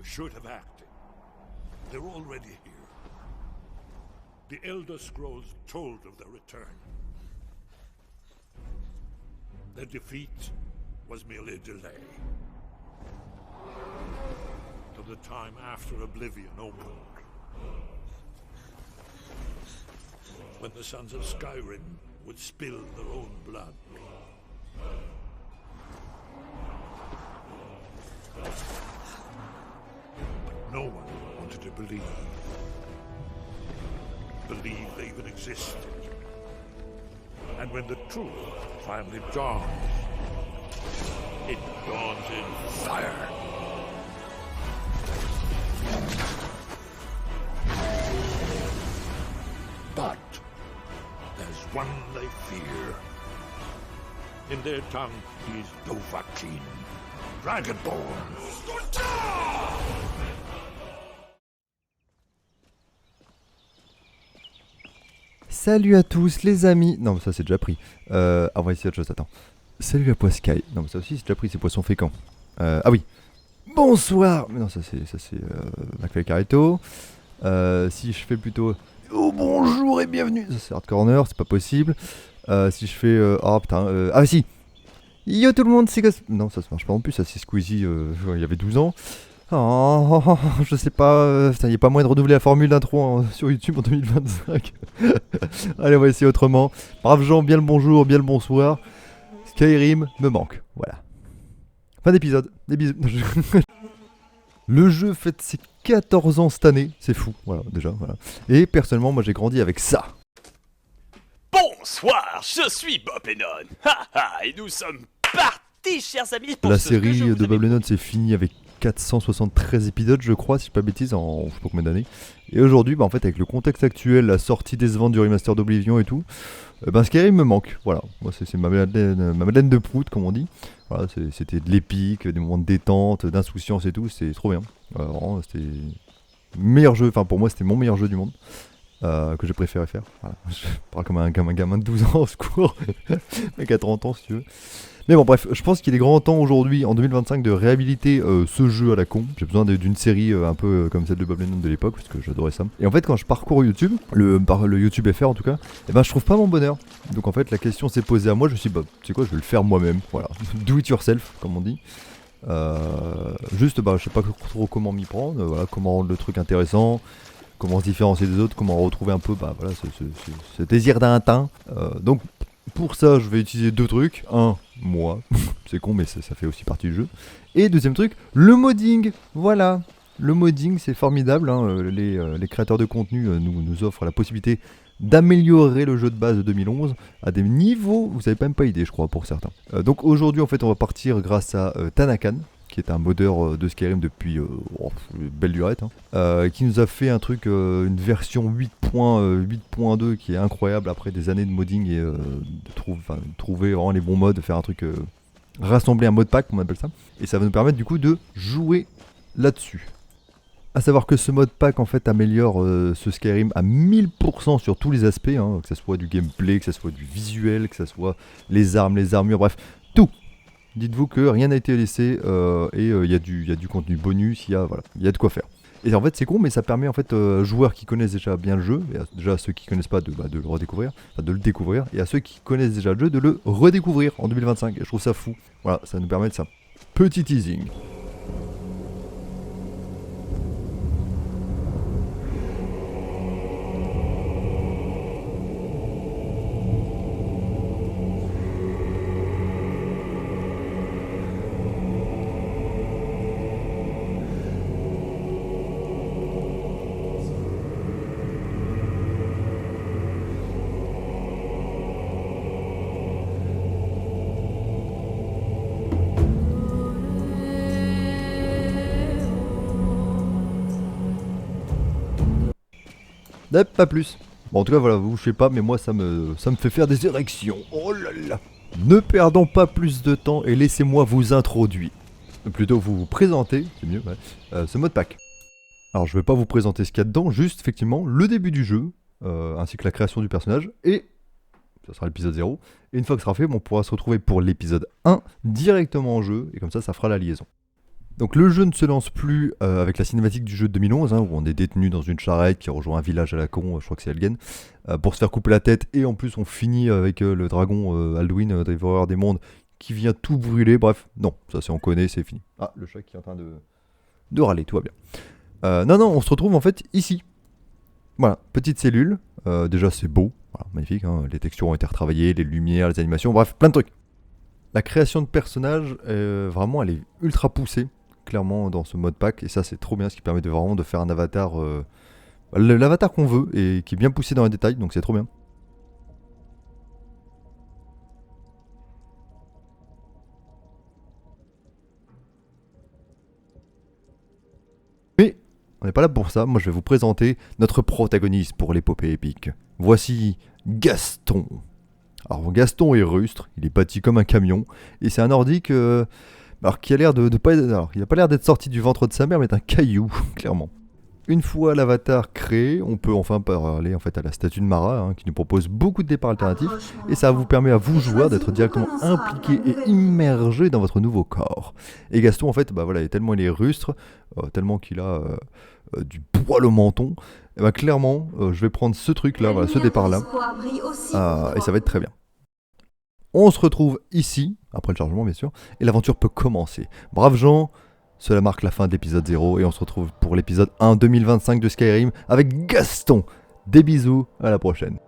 should have acted. They're already here. The Elder Scrolls told of their return. Their defeat was merely a delay. Till the time after Oblivion opened. When the Sons of Skyrim would spill their own blood. But no one wanted to believe they even existed. And when the truth finally dawns, it dawns in fire. But there's one they fear. In their tongue, he is Dovahkiin, Dragonborn. Salut à tous les amis. Non mais ça c'est déjà pris. On va essayer autre chose, attends. Salut à Poiscaille. Non mais ça aussi c'est déjà pris, c'est poisson fécond. Ah oui. Bonsoir. Mais non ça c'est McFly Carito. Si je fais plutôt oh bonjour et bienvenue. Ça c'est Hard Corner, c'est pas possible. Si je fais oh putain ah si. Yo tout le monde, c'est non ça marche pas non plus, ça c'est Squeezie il y avait 12 ans. Oh, je sais pas, il n'y a pas moyen de renouveler la formule d'intro sur YouTube en 2025. Allez, on va essayer autrement. Braves gens, bien le bonjour, bien le bonsoir. Skyrim me manque, voilà. Fin d'épisode, des bisous. Le jeu fête ses 14 ans cette année, c'est fou, voilà, déjà, voilà. Et personnellement, moi j'ai grandi avec ça. Bonsoir, je suis Bob Lennon. Et nous sommes partis, chers amis, pour La ce que série je vous de avais Bob Lennon c'est fini avec 473 épisodes je crois, si je ne dis pas bêtise, en je sais pas combien d'années. Et aujourd'hui, en fait avec le contexte actuel, la sortie décevante du remaster d'Oblivion et tout, Skyrim me manque, voilà. Moi c'est ma Madeleine de Prout comme on dit. Voilà, c'était de l'épique, des moments de détente, d'insouciance et tout, c'était trop bien. Vraiment, c'était meilleur jeu, enfin pour moi c'était mon meilleur jeu du monde. Que j'ai préféré faire. Voilà. Je parle comme un gamin de 12 ans au secours. Mec à 30 ans si tu veux. Mais bon bref, je pense qu'il est grand temps aujourd'hui, en 2025, de réhabiliter ce jeu à la con. J'ai besoin d'une série un peu comme celle de Bob Lennon de l'époque, parce que j'adorais ça. Et en fait quand je parcours YouTube, le YouTube FR en tout cas, je trouve pas mon bonheur. Donc en fait la question s'est posée à moi, je me suis dit bah tu sais quoi, je vais le faire moi-même. Voilà, do it yourself comme on dit. Juste je sais pas trop comment m'y prendre, voilà, comment rendre le truc intéressant, comment se différencier des autres, comment retrouver un peu voilà, ce désir d'un teint. Donc pour ça je vais utiliser deux trucs. Un, moi, c'est con mais ça fait aussi partie du jeu. Et deuxième truc, le modding. Voilà, le modding c'est formidable, hein. Les créateurs de contenu nous offrent la possibilité d'améliorer le jeu de base de 2011 à des niveaux, vous avez même pas idée je crois pour certains. Donc aujourd'hui en fait on va partir grâce à Tanakan, qui est un modeur de Skyrim depuis belle lurette, hein, qui nous a fait un truc, une version 8.2 qui est incroyable après des années de modding et de trouver vraiment les bons mods, de faire un truc, rassembler un mod pack, on appelle ça, et ça va nous permettre du coup de jouer là-dessus. A savoir que ce mod pack en fait améliore ce Skyrim à 1000% sur tous les aspects, hein, que ce soit du gameplay, que ce soit du visuel, que ce soit les armes, les armures, bref, tout. Dites-vous que rien n'a été laissé et il y a du contenu bonus, il y a de quoi faire. Et en fait c'est con mais ça permet en fait aux joueurs qui connaissent déjà bien le jeu, et déjà à ceux qui connaissent pas de le redécouvrir, enfin de le découvrir, et à ceux qui connaissent déjà le jeu de le redécouvrir en 2025. Et je trouve ça fou. Voilà, ça nous permet de ça. Petit teasing. Pas plus. Bon, en tout cas, voilà, vous, je sais pas, mais moi, ça me fait faire des érections. Oh là là. Ne perdons pas plus de temps et laissez-moi vous introduire. Plutôt, vous présenter, c'est mieux, ouais, ce mode pack. Alors, je vais pas vous présenter ce qu'il y a dedans, juste, effectivement, le début du jeu, ainsi que la création du personnage, et ça sera l'épisode 0. Et une fois que ce sera fait, on pourra se retrouver pour l'épisode 1 directement en jeu, et comme ça fera la liaison. Donc le jeu ne se lance plus avec la cinématique du jeu de 2011, où on est détenu dans une charrette qui rejoint un village à la con, je crois que c'est Elgen, pour se faire couper la tête, et en plus on finit avec le dragon Alduin, dévoreur des mondes, qui vient tout brûler, bref, non, ça c'est on connaît, c'est fini. Ah, le chat qui est en train de râler, tout va bien. Non, on se retrouve en fait ici. Voilà, petite cellule, déjà c'est beau, voilà, magnifique, les textures ont été retravaillées, les lumières, les animations, bref, plein de trucs. La création de personnages, vraiment elle est ultra poussée, clairement dans ce mode pack, et ça c'est trop bien, ce qui permet de vraiment de faire un avatar, l'avatar qu'on veut, et qui est bien poussé dans les détails, donc c'est trop bien. Mais on n'est pas là pour ça, moi je vais vous présenter notre protagoniste pour l'épopée épique. Voici Gaston. Alors Gaston est rustre, il est bâti comme un camion, et c'est un nordique alors qui a l'air de pas être, alors il a pas l'air d'être sorti du ventre de sa mère, mais d'un caillou, clairement. Une fois l'avatar créé, on peut enfin parler en fait à la statue de Mara, qui nous propose beaucoup de départs alternatifs, et ça vous permet à vous joueurs d'être directement impliqués et immergés dans votre nouveau corps. Et Gaston en fait, tellement il est rustre, tellement qu'il a du poil au menton, et clairement je vais prendre ce truc là, ce départ là, et ça va être très bien. On se retrouve ici, après le chargement bien sûr, et l'aventure peut commencer. Braves gens, cela marque la fin de l'épisode 0, et on se retrouve pour l'épisode 1 2025 de Skyrim avec Gaston. Des bisous, à la prochaine.